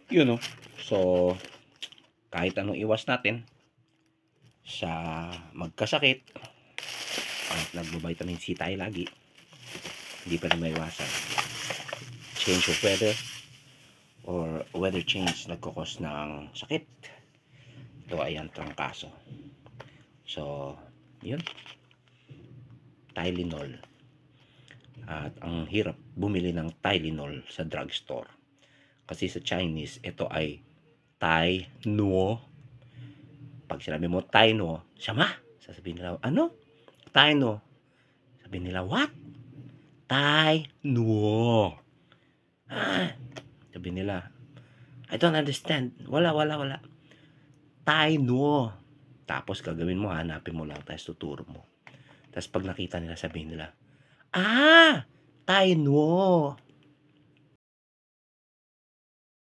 Yun, no? So, kahit anong iwas natin sa magkasakit, kahit nagbo-vitamin C tayo lagi, hindi pa rin maiwasan. Change of weather or weather change nagkakos ng sakit. Ito ay ang trangkaso. So, yun. Tylenol. At ang hirap bumili ng Tylenol sa drugstore. Kasi sa Chinese, ito ay Tai-nuo. Pag sinabi mo Tai-nuo, sama? Sasabihin nila, ano? Tai-nuo. Sabihin nila, what? Tai-nuo. Ah, sabihin nila, I don't understand. Wala. Tai-nuo. Tapos gagawin mo, hanapin mo lang, tapos tuturo mo. Tapos pag nakita nila, sabihin nila, Tai-nuo.